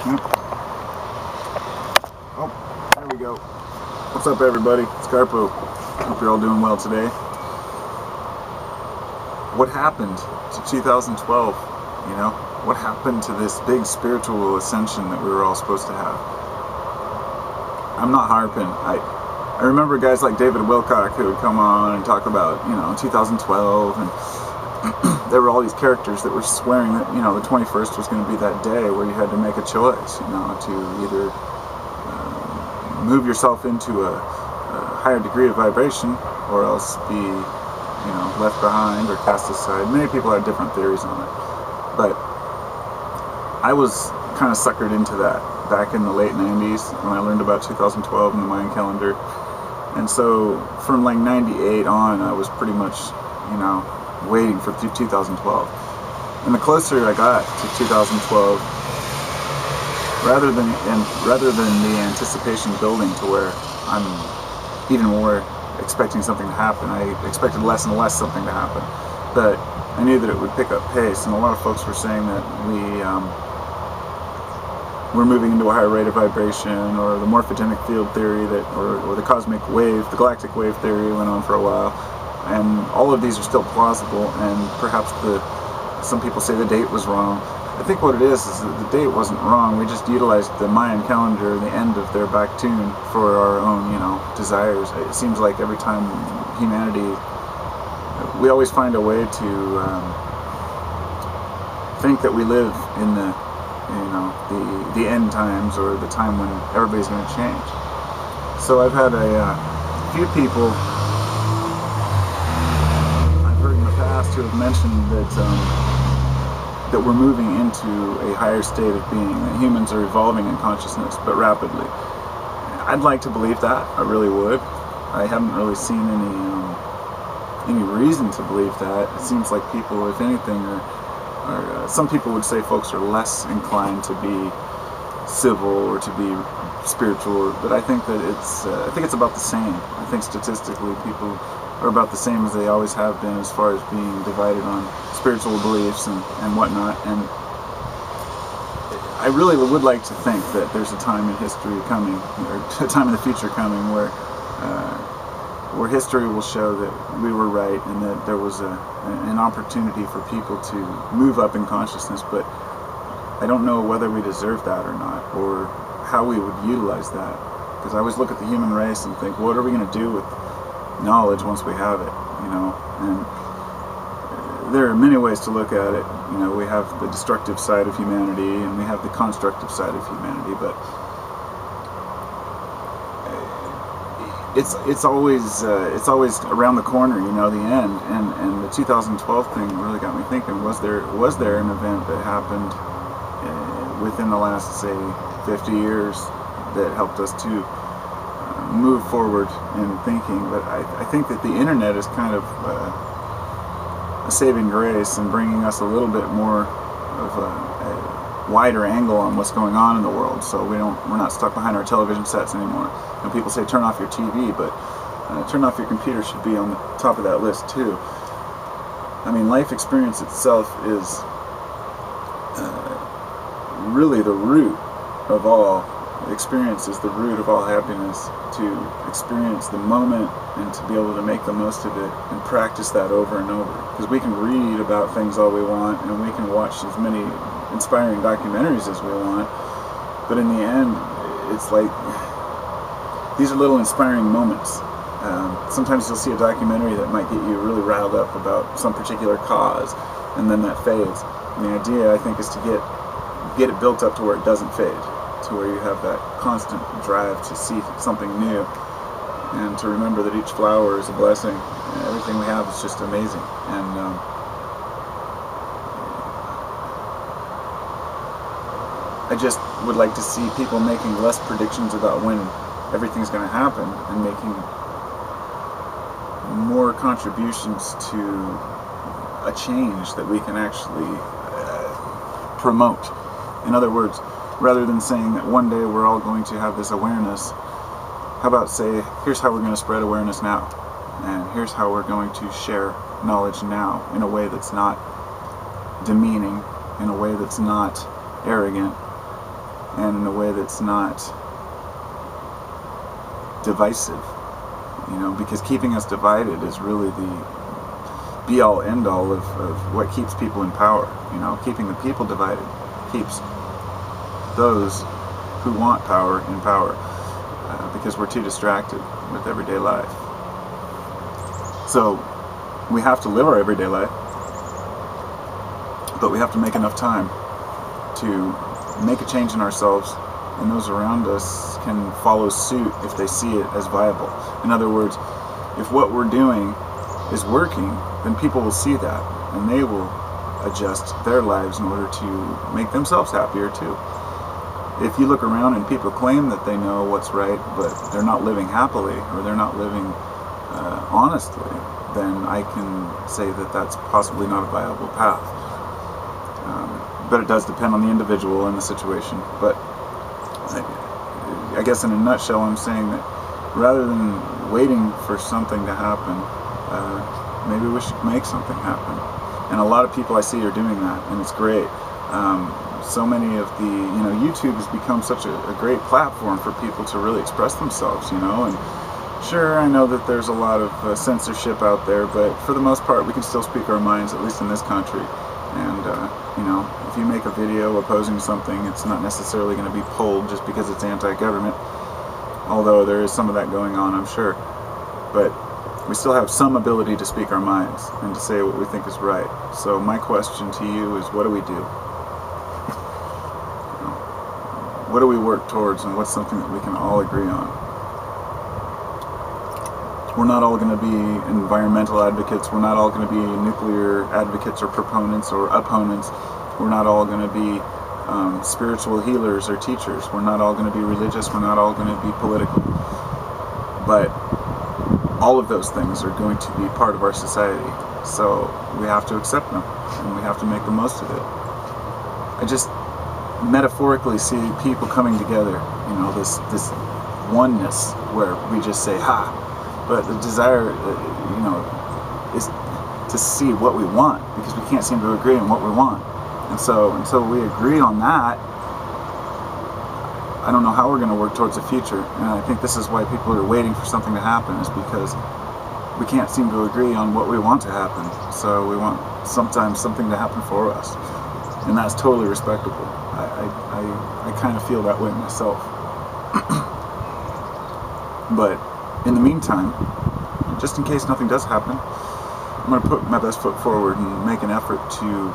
Yep. Oh, there we go. What's up, everybody? It's Carpo. Hope you're all doing well today. What happened to 2012? You know, what happened to this big spiritual ascension that we were all supposed to have? I'm not harping. I remember guys like David Wilcock who would come on and talk about, 2012, and there were all these characters that were swearing that, the 21st was going to be that day where you had to make a choice, to either move yourself into a higher degree of vibration or else be, left behind or cast aside. Many people had different theories on it, but I was kind of suckered into that back in the late 90s when I learned about 2012 and the Mayan calendar. And so from like 98 on, I was pretty much, waiting for 2012. And the closer I got to 2012, rather than the anticipation building to where I'm even more expecting something to happen, I expected less and less something to happen. But I knew that it would pick up pace, and a lot of folks were saying that we're moving into a higher rate of vibration, or the morphogenic field theory, or the cosmic wave, the galactic wave theory went on for a while. And all of these are still plausible, and perhaps some people say the date was wrong. I think what it is that the date wasn't wrong. We just utilized the Mayan calendar, the end of their back tune, for our own, desires. It seems like every time humanity, we always find a way to think that we live in the end times, or the time when everybody's going to change. So I've had a few people I've heard in the past who have mentioned that we're moving into a higher state of being, that humans are evolving in consciousness, but rapidly. I'd like to believe that. I really would. I haven't really seen any reason to believe that. It seems like people, if anything, some people would say folks are less inclined to be civil or to be spiritual, but I think that it's about the same. I think statistically people are about the same as they always have been, as far as being divided on spiritual beliefs and whatnot. And I really would like to think that there's a time in history coming, or a time in the future coming, where history will show that we were right, and that there was an opportunity for people to move up in consciousness. But I don't know whether we deserve that or not, or how we would utilize that. Because I always look at the human race and think, what are we going to do with knowledge once we have it? And there are many ways to look at it. We have the destructive side of humanity, and we have the constructive side of humanity, but it's always around the corner, the end. And the 2012 thing really got me thinking, was there an event that happened within the last, say, 50 years that helped us to move forward in thinking? But I think that the internet is kind of a saving grace in bringing us a little bit more of a wider angle on what's going on in the world, so we're not stuck behind our television sets anymore. And people say turn off your TV, but turn off your computer should be on the top of that list too. I mean, life experience itself is really the root of all experience, is the root of all happiness. To experience the moment and to be able to make the most of it and practice that over and over. Because we can read about things all we want, and we can watch as many inspiring documentaries as we want, but in the end, it's like these are little inspiring moments. Sometimes you'll see a documentary that might get you really riled up about some particular cause, and then that fades. And the idea, I think, is to get it built up to where it doesn't fade, to where you have that constant drive to see something new, and to remember that each flower is a blessing, and everything we have is just amazing. And I just would like to see people making less predictions about when everything's going to happen, and making more contributions to a change that we can actually promote. In other words, rather than saying that one day we're all going to have this awareness, how about say, here's how we're going to spread awareness now, and here's how we're going to share knowledge now, in a way that's not demeaning, in a way that's not arrogant, and in a way that's not divisive, because keeping us divided is really the be-all, end-all of what keeps people in power. Keeping the people divided keeps those who want power in power, because we're too distracted with everyday life. So we have to live our everyday life, but we have to make enough time to make a change in ourselves, and those around us can follow suit if they see it as viable. In other words, if what we're doing is working, then people will see that, and they will adjust their lives in order to make themselves happier too. If you look around and people claim that they know what's right, but they're not living happily, or they're not living honestly, then I can say that that's possibly not a viable path. But it does depend on the individual and the situation. But I guess in a nutshell, I'm saying that rather than waiting for something to happen, maybe we should make something happen. And a lot of people I see are doing that, and it's great. So many of the, YouTube has become such a great platform for people to really express themselves, and sure, I know that there's a lot of censorship out there, but for the most part, we can still speak our minds, at least in this country. And, if you make a video opposing something, it's not necessarily going to be pulled just because it's anti-government, although there is some of that going on, I'm sure. But we still have some ability to speak our minds and to say what we think is right. So my question to you is, what do we do? What do we work towards, and what's something that we can all agree on? We're not all going to be environmental advocates. We're not all going to be nuclear advocates or proponents or opponents. We're not all going to be spiritual healers or teachers. We're not all going to be religious. We're not all going to be political. But all of those things are going to be part of our society. So we have to accept them, and we have to make the most of it. I just metaphorically see people coming together, this oneness where we just say, ha! But the desire, is to see what we want, because we can't seem to agree on what we want. And so until we agree on that, I don't know how we're going to work towards the future. And I think this is why people are waiting for something to happen, is because we can't seem to agree on what we want to happen. So we want sometimes something to happen for us. And that's totally respectable. I kind of feel that way myself. But in the meantime, just in case nothing does happen, I'm going to put my best foot forward and make an effort to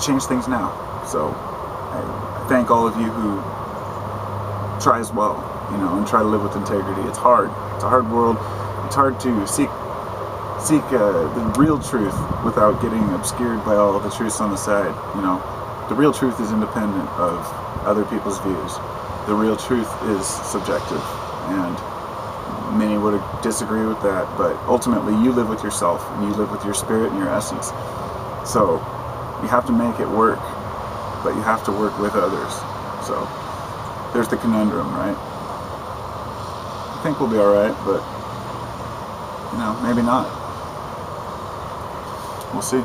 change things now. So I thank all of you who try as well, and try to live with integrity. It's hard. It's a hard world. It's hard to seek the real truth without getting obscured by all the truths on the side. The real truth is independent of other people's views. The real truth is subjective, and many would disagree with that, but ultimately you live with yourself, and you live with your spirit and your essence. So you have to make it work, but you have to work with others. So there's the conundrum, right? I think we'll be alright, but maybe not. We'll see.